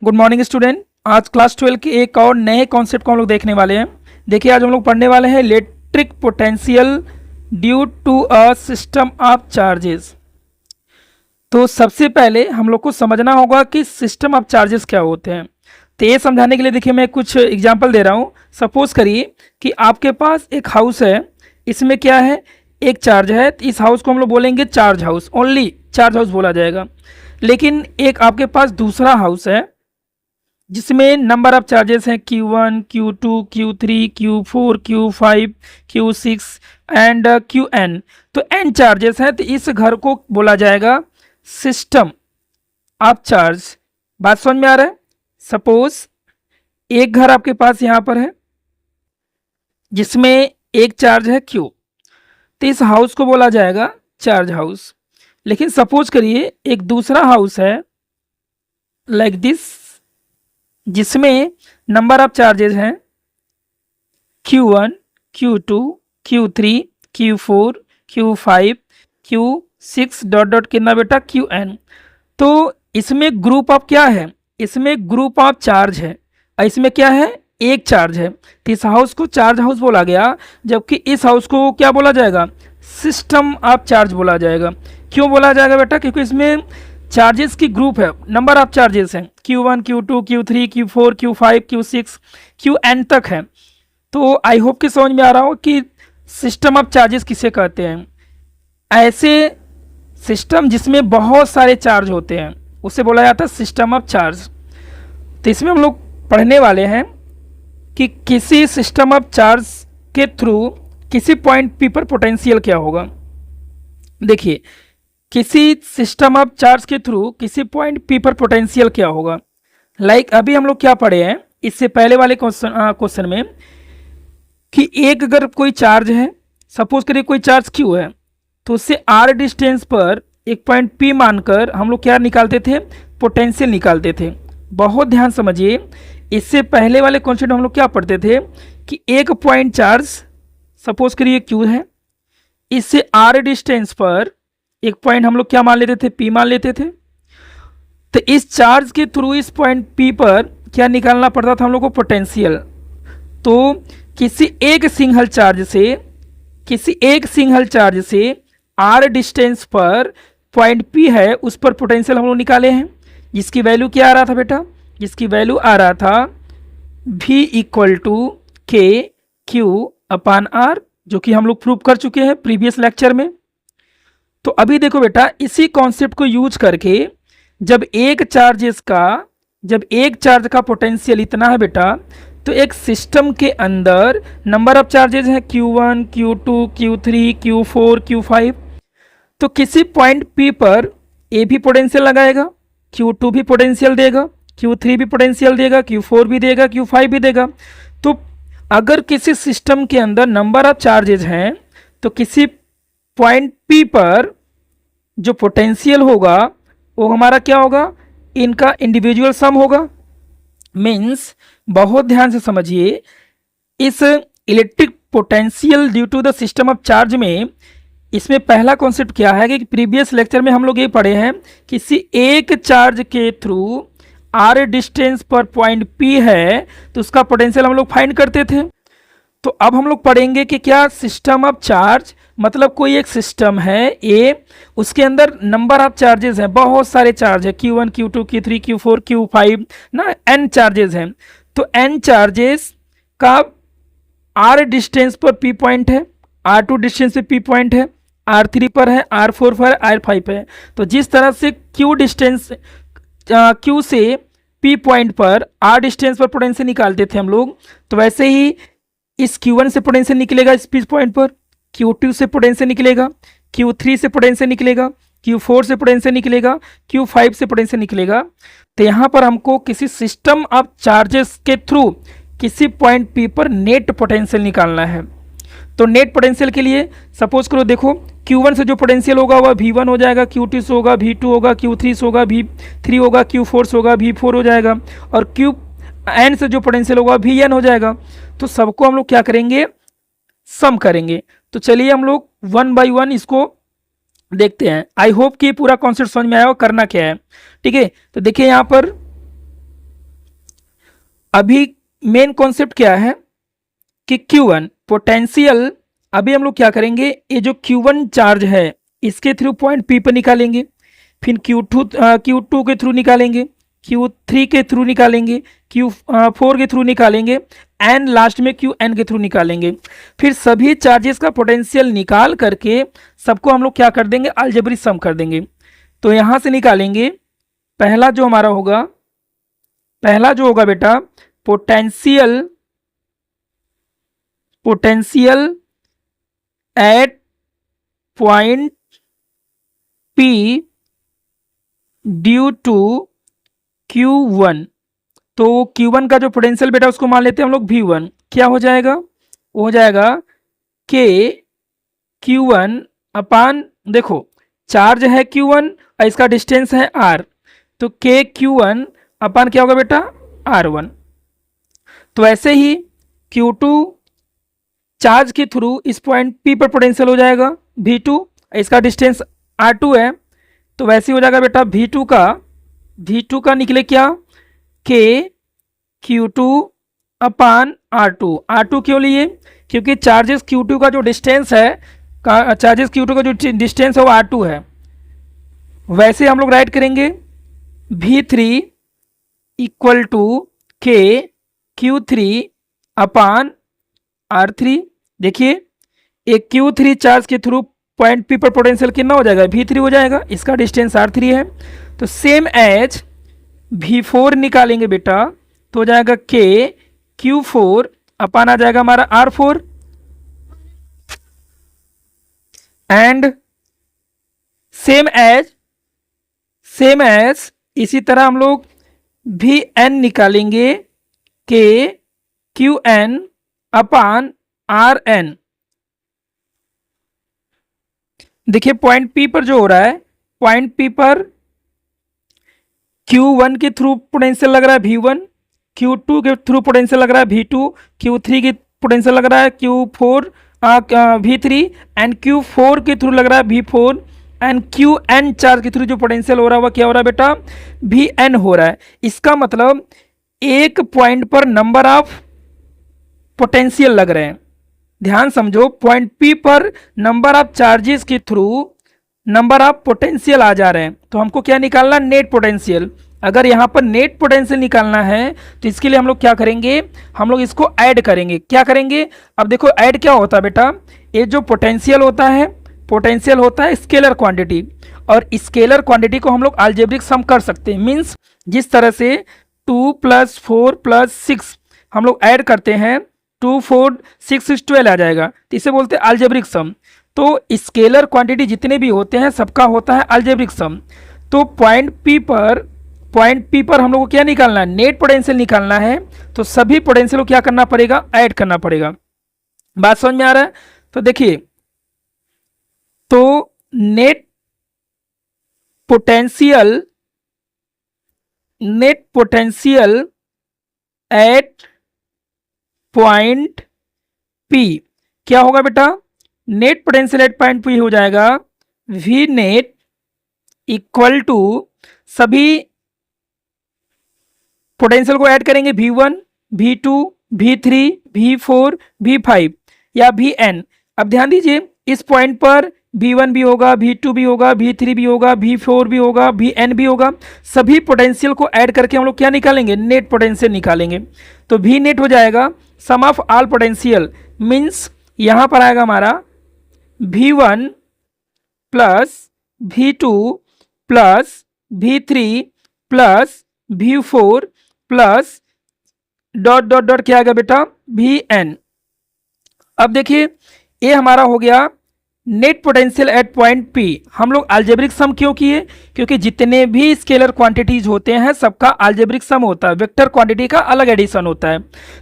Good morning student. आज class 12 के एक और नए कॉन्सेप्ट को हम लोग देखने वाले हैं। देखिए आज हम लोग पढ़ने वाले हैं electric potential due to a system of charges. तो सबसे पहले हम लोग को समझना होगा कि सिस्टम ऑफ चार्जेस क्या होते हैं। तो ये समझाने के लिए देखिए मैं कुछ एग्जांपल दे रहा हूँ। सपोज करिए कि आपके पास एक हाउस है, इसमें क्या है, एक चार्ज है। तो इस हाउस को हम लोग बोलेंगे charge house, only charge house बोला जाएगा। लेकिन एक आपके पास दूसरा हाउस है जिसमें नंबर ऑफ चार्जेस हैं Q1, Q2, Q3, Q4, Q5, Q6 and Qn। तो n चार्जेस हैं, तो इस घर को बोला जाएगा सिस्टम ऑफ चार्ज। बात समझ में आ रहा है। सपोज एक घर आपके पास यहाँ पर है जिसमें एक चार्ज है Q, तो इस हाउस को बोला जाएगा चार्ज हाउस। लेकिन सपोज करिए एक दूसरा हाउस है लाइक दिस जिसमें नंबर ऑफ चार्जेस हैं Q1, Q2, Q3, Q4, Q5, Q6 dot dot कितना बेटा Qn। तो इसमें ग्रुप ऑफ क्या है, इसमें ग्रुप ऑफ चार्ज है और इसमें क्या है, एक चार्ज है। तो इस हाउस को चार्ज हाउस बोला गया, जबकि इस हाउस को क्या बोला जाएगा, सिस्टम ऑफ चार्ज बोला जाएगा। क्यों बोला जाएगा बेटा, क्योंकि इसमें चार्जेस की ग्रुप है, नंबर ऑफ चार्जेस हैं Q1, Q2, Q3, Q4, Q5, Q6, Qn तक है। तो आई होप कि समझ में आ रहा हो कि सिस्टम ऑफ चार्जेस किसे कहते हैं। ऐसे सिस्टम जिसमें बहुत सारे चार्ज होते हैं उसे बोला जाता है सिस्टम ऑफ चार्ज। तो इसमें हम लोग पढ़ने वाले हैं कि किसी सिस्टम ऑफ चार्ज के थ्रू किसी पॉइंट पी पर पोटेंशियल क्या होगा। देखिए किसी सिस्टम ऑफ चार्ज के थ्रू किसी पॉइंट पी पर पोटेंशियल क्या होगा। लाइक अभी हम लोग क्या पढ़े हैं इससे पहले वाले क्वेश्चन में कि एक अगर कोई चार्ज है, सपोज करिए कोई चार्ज क्यू है, तो उससे आर डिस्टेंस पर एक पॉइंट पी मानकर हम लोग क्या निकालते थे, पोटेंशियल निकालते थे। बहुत ध्यान समझिए, इससे पहले वाले कॉन्सेप्ट हम लोग क्या पढ़ते थे कि एक पॉइंट चार्ज सपोज करिए क्यू है, इससे आर डिस्टेंस पर एक पॉइंट हम लोग क्या मान लेते थे, पी मान लेते थे। तो इस चार्ज के थ्रू इस पॉइंट पी पर क्या निकालना पड़ता था हम लोग को, पोटेंशियल। तो किसी एक सिंगल चार्ज से आर डिस्टेंस पर पॉइंट पी है, उस पर पोटेंशियल हम लोग निकाले हैं, जिसकी वैल्यू क्या आ रहा था बेटा, जिसकी वैल्यू आ रहा था V इक्वल टू के क्यू अपान आर, जो कि हम लोग प्रूव कर चुके हैं प्रीवियस लेक्चर में। तो अभी देखो बेटा, इसी कॉन्सेप्ट को यूज करके जब एक चार्ज का पोटेंशियल इतना है बेटा, तो एक सिस्टम के अंदर नंबर ऑफ चार्जेस हैं Q1, Q2, Q3, Q4, Q5। तो किसी पॉइंट P पर A भी पोटेंशियल लगाएगा, Q2 भी पोटेंशियल देगा, Q3 भी पोटेंशियल देगा, Q4 भी देगा, Q5 भी देगा। तो अगर किसी सिस्टम के अंदर नंबर ऑफ चार्जेस हैं तो किसी पॉइंट P पर जो पोटेंशियल होगा वो हमारा क्या होगा, इनका इंडिविजुअल सम होगा। मीन्स बहुत ध्यान से समझिए, इस electric potential due to the system of charge में इसमें पहला कॉन्सेप्ट क्या है कि प्रीवियस लेक्चर में हम लोग ये पढ़े हैं, किसी एक चार्ज के थ्रू आर डिस्टेंस पर पॉइंट P है तो उसका पोटेंशियल हम लोग फाइंड करते थे। तो अब हम लोग पढ़ेंगे कि क्या सिस्टम ऑफ चार्ज मतलब कोई एक सिस्टम है A, उसके अंदर नंबर ऑफ चार्जेस हैं, बहुत सारे चार्ज है Q1, Q2, Q3, Q4, Q5 ना, n चार्जेस हैं। तो n चार्जेस का R डिस्टेंस पर P पॉइंट है, R2 डिस्टेंस पे P पॉइंट है, R3 पर है, R4 पर है, R5 पे है। तो जिस तरह से Q डिस्टेंस Q से P पॉइंट पर R डिस्टेंस पर पोटेंशियल निकालते थे हम लोग, तो वैसे ही इस Q1 से पोटेंशियल निकलेगा इस P पॉइंट पर, Q2 से पोटेंशियल निकलेगा, Q3 से पोटेंशियल निकलेगा, Q4 से पोटेंशियल निकलेगा, Q5 से पोटेंशियल निकलेगा। तो यहाँ पर हमको किसी सिस्टम ऑफ चार्जेस के थ्रू किसी पॉइंट P पर नेट पोटेंशियल निकालना है। तो नेट पोटेंशियल के लिए सपोज करो, देखो Q1 से जो पोटेंशियल होगा वह V1 हो जाएगा, Q2 से होगा V2 होगा, Q3 से होगा V3 होगा, Q4 से होगा V4 हो जाएगा, और Qn से जो पोटेंशियल होगा Vn हो जाएगा। तो सबको हम लोग क्या करेंगे, सम करेंगे। तो चलिए हम लोग वन बाय वन इसको देखते हैं। आई होप कि पूरा कॉन्सेप्ट समझ में आया हो करना क्या है। ठीक है, तो देखिए यहाँ पर अभी मेन कॉन्सेप्ट क्या है कि Q1 पोटेंशियल, अभी हम लोग क्या करेंगे, ये जो Q1 चार्ज है इसके थ्रू पॉइंट P पर निकालेंगे, फिर Q2 के थ्रू निकालेंगे, Q3 के थ्रू निकालेंगे, Q4 के थ्रू निकालेंगे, एंड लास्ट में Qn के थ्रू निकालेंगे। फिर सभी चार्जेस का पोटेंशियल निकाल करके सबको हम लोग क्या कर देंगे, अलजेब्रिक सम कर देंगे। तो यहाँ से निकालेंगे, पहला जो हमारा होगा, पहला जो होगा बेटा potential at point P due to Q1। तो Q1 का जो पोटेंशियल बेटा उसको मान लेते हैं हम लोग V1। क्या हो जाएगा, वो हो जाएगा K Q1 अपान, देखो चार्ज है Q1 और इसका डिस्टेंस है R, तो K Q1 अपान क्या होगा बेटा R1। तो ऐसे ही Q2 चार्ज के थ्रू इस पॉइंट P पर पोटेंशियल हो जाएगा V2, इसका डिस्टेंस R2 है, तो वैसे ही हो जाएगा बेटा V2 का निकले क्या, K Q2 अपान R2 क्यों लिए, क्योंकि चार्जेस Q2 का जो डिस्टेंस है, चार्जेस Q2 का जो डिस्टेंस है वो R2 है। वैसे हम लोग राइट करेंगे V3 equal to K Q3 upon R3। देखिए एक Q3 चार्ज के थ्रू पॉइंट P पर पोटेंशियल कितना हो जाएगा, V3 हो जाएगा, इसका डिस्टेंस R3 है। तो सेम एज V4 निकालेंगे बेटा, तो हो जाएगा K Q4 अपान आ जाएगा हमारा R4, एंड सेम एज इसी तरह हम लोग Vn निकालेंगे, K Qn अपान Rn। देखिए पॉइंट P पर जो हो रहा है, पॉइंट P पर Q1 के थ्रू पोटेंशियल लग रहा है V1, Q2 के थ्रू पोटेंशियल लग रहा है V2, Q3 के पोटेंशियल लग रहा है V3, एंड Q4 के थ्रू लग रहा है V4, एंड Qn चार्ज के थ्रू जो पोटेंशियल हो रहा है वह क्या हो रहा है बेटा, Vn हो रहा है। इसका मतलब एक पॉइंट पर नंबर ऑफ पोटेंशियल लग रहे हैं। ध्यान समझो, पॉइंट P पर नंबर ऑफ चार्जेस के थ्रू नंबर ऑफ पोटेंशियल आ जा रहे हैं, तो हमको क्या निकालना, नेट पोटेंशियल। अगर यहाँ पर नेट पोटेंशियल निकालना है तो इसके लिए हम लोग क्या करेंगे, हम लोग इसको ऐड करेंगे। क्या करेंगे, अब देखो ऐड क्या होता है बेटा, ये जो पोटेंशियल होता है, पोटेंशियल होता है स्केलर क्वांटिटी, और स्केलर क्वांटिटी को हम लोग अलजेब्रिक सम कर सकते हैं। मीन्स जिस तरह से 2 + 4 + 6 हम लोग ऐड करते हैं, 2 4 6 6 12 आ जाएगा, तो इसे बोलते हैं अलजेब्रिक सम। तो स्केलर क्वांटिटी जितने भी होते हैं सबका होता है अलजेब्रिक सम। तो पॉइंट P पर हम लोग को क्या निकालना है, नेट पोटेंशियल निकालना है, तो सभी पोटेंशियल को क्या करना पड़ेगा, ऐड करना पड़ेगा। बात समझ में आ रहा है, तो देखिए, तो net potential at point P क्या होगा बेटा, net potential at point P हो जाएगा V नेट इक्वल टू, सभी पोटेंशियल को ऐड करेंगे V1 V2 V3 V4 V5 या Vn। अब ध्यान दीजिए, इस पॉइंट पर V1 भी होगा, V2 भी होगा, V3 भी होगा, V4 भी होगा, Vn भी होगा। सभी पोटेंशियल को ऐड करके हम लोग क्या निकालेंगे, नेट पोटेंशियल निकालेंगे। तो V नेट हो जाएगा सम ऑफ ऑल पोटेंशियल, मीन्स यहाँ पर आएगा हमारा V1 plus V2 plus V3 plus V4 plus dot dot dot क्या आएगा बेटा, Vn। अब देखिए ये हमारा हो गया net potential at point P। हम लोग अलजेब्रिक सम क्यों किए, क्योंकि जितने भी स्केलर क्वांटिटीज होते हैं सबका अलजेब्रिक सम होता है, वेक्टर क्वांटिटी का अलग एडिशन होता है।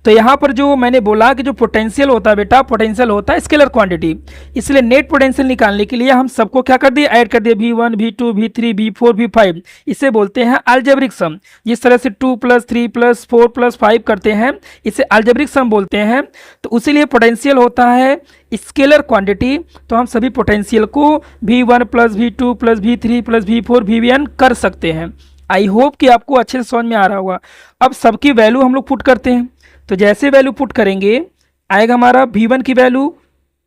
तो यहाँ पर जो मैंने बोला कि जो पोटेंशियल होता है बेटा, पोटेंशियल होता है स्केलर क्वांटिटी, इसलिए नेट पोटेंशियल निकालने के लिए हम सबको क्या कर दिए, ऐड कर दिए, V1 V2 V3 V4 V5। इसे बोलते हैं अलजेब्रिक सम। जिस तरह से 2 + 3 + 4 + 5 करते हैं, इसे अलजेब्रिक सम बोलते हैं। तो उसीलिए पोटेंशियल होता है स्केलर क्वांटिटी, तो हम सभी पोटेंशियल को V1 + V2 + V3 + V4 Vn कर सकते हैं। आई होप कि आपको अच्छे से समझ में आ रहा होगा। अब सबकी वैल्यू हम लोग पुट करते हैं, तो जैसे वैल्यू पुट करेंगे आएगा हमारा V1 की वैल्यू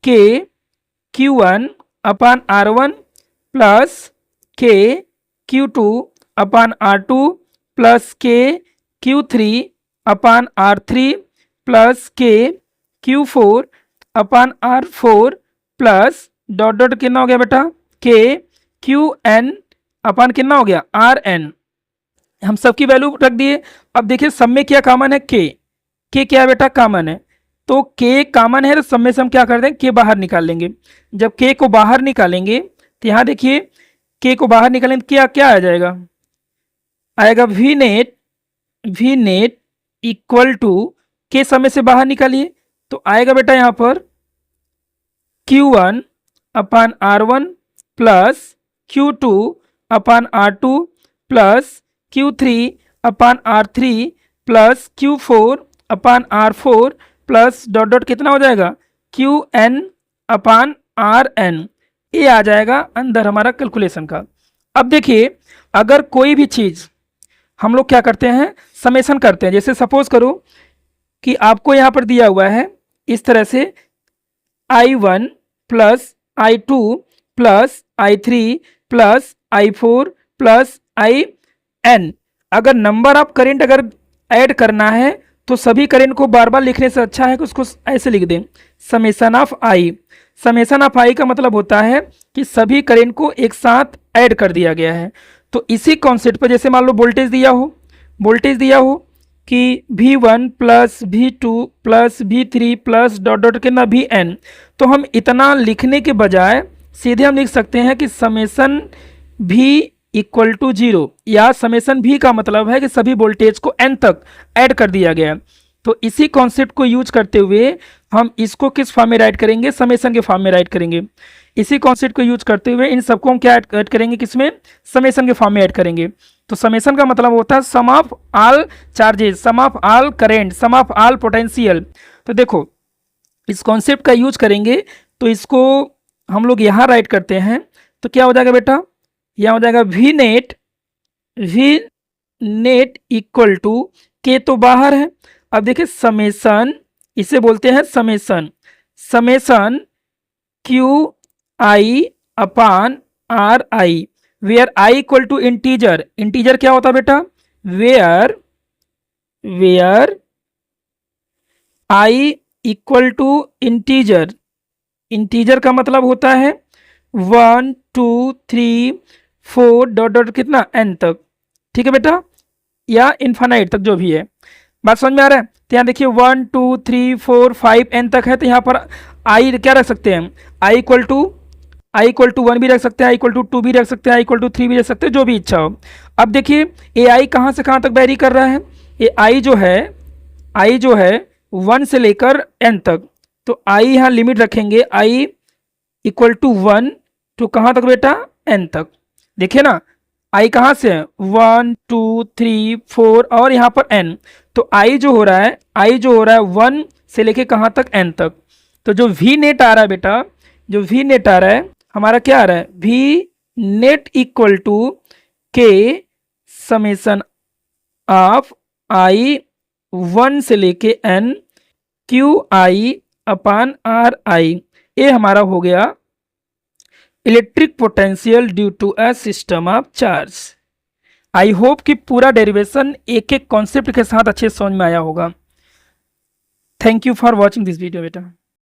K Q1 अपान R1 प्लस K Q2 अपान R2 प्लस K Q3 अपान R3 प्लस K Q4 अपान R4 प्लस डॉट डॉट कितना हो गया बेटा K QN अपान कितना हो गया RN। हम सबकी वैल्यू रख दिए। अब देखिए सब में क्या कॉमन है, के क्या है बेटा कॉमन है, तो के कॉमन है तो सब में से हम क्या कर दें के बाहर निकाल लेंगे। जब के को बाहर निकालेंगे तो यहाँ देखिए के को बाहर निकालेंगे क्या क्या आ जाएगा, आएगा वी नेट इक्वल टू के सब में से बाहर निकालिए तो आएगा बेटा यहाँ पर Q1 अपान R1 प्लस Q2 अपान R2 प्लस Q3 अपान R3 प्लस Q4 अपान R4 प्लस डॉट डॉट कितना हो जाएगा QN अपान RN। ये आ जाएगा अंदर हमारा कैलकुलेशन का। अब देखिए अगर कोई भी चीज़ हम लोग क्या करते हैं समेशन करते हैं, जैसे सपोज करो कि आपको यहाँ पर दिया हुआ है इस तरह से I1 plus I2 plus I3 plus I4 plus IN। अगर नंबर ऑफ करेंट अगर ऐड करना है तो सभी करेंट को बार बार लिखने से अच्छा है कि उसको ऐसे लिख दें summation of I. Summation of I का मतलब होता है कि सभी करेंट को एक साथ ऐड कर दिया गया है। तो इसी कॉन्सेप्ट पर जैसे मान लो वोल्टेज दिया हो कि V1 plus V2 plus V3 plus dot dot कितना VN, तो हम इतना लिखने के बजाय सीधे हम लिख सकते हैं कि समेशन V इक्वल टू 0, या समेशन V का मतलब है कि सभी वोल्टेज को N तक ऐड कर दिया गया। तो इसी कॉन्सेप्ट को यूज करते हुए हम इसको किस फॉर्म में राइट करेंगे समेशन के फॉर्म में राइट करेंगे। इसी कॉन्सेप्ट को यूज करते हुए इन सबको हम क्या ऐड करेंगे किसमें समेशन के फॉर्म में ऐड करेंगे। तो समेशन का मतलब होता है sum of all charges, sum of all current, sum of all potential. तो देखो इस कॉन्सेप्ट का यूज करेंगे तो इसको हम लोग यहाँ राइट करते हैं तो क्या हो जाएगा बेटा, यहाँ हो जाएगा वी नेट इक्वल टू के तो बाहर है। अब देखिए समेशन इसे बोलते हैं summation q i upon r i, where i equal to integer. Integer क्या होता है बेटा where i equal to integer. Integer का मतलब होता है 1 2 3 4 डॉट डॉट कितना n तक, ठीक है बेटा, या इन्फानाइट तक जो भी है। बात समझ में आ रहा है। तो यहाँ देखिए 1 2 3 4 5 n तक है, तो यहाँ पर आई क्या रख सकते हैं आई इक्वल टू 1 भी रख सकते हैं, आई इक्वल टू 2 भी रख सकते हैं, आई इक्वल टू 3 भी रख सकते हैं, जो भी इच्छा हो। अब देखिए ए आई कहाँ से कहाँ तक वेरी कर रहा है, ये आई जो है 1 से लेकर n तक, तो आई यहाँ लिमिट रखेंगे आई इक्वल टू 1 तो कहाँ तक बेटा n तक। देखिए ना आई कहाँ से है 1 2 3 4 और यहाँ पर n, तो आई जो हो रहा है 1 से लेके कहाँ तक n तक। तो जो वी नेट आ रहा है बेटा, जो वी नेट आ रहा है हमारा क्या आ रहा है V net equal to k summation of i 1 से लेके n q i upon r i. ये हमारा हो गया electric potential due to a system of charge. I hope कि पूरा डेरिवेशन एक एक कॉन्सेप्ट के साथ अच्छे से समझ में आया होगा। Thank you for watching this video बेटा।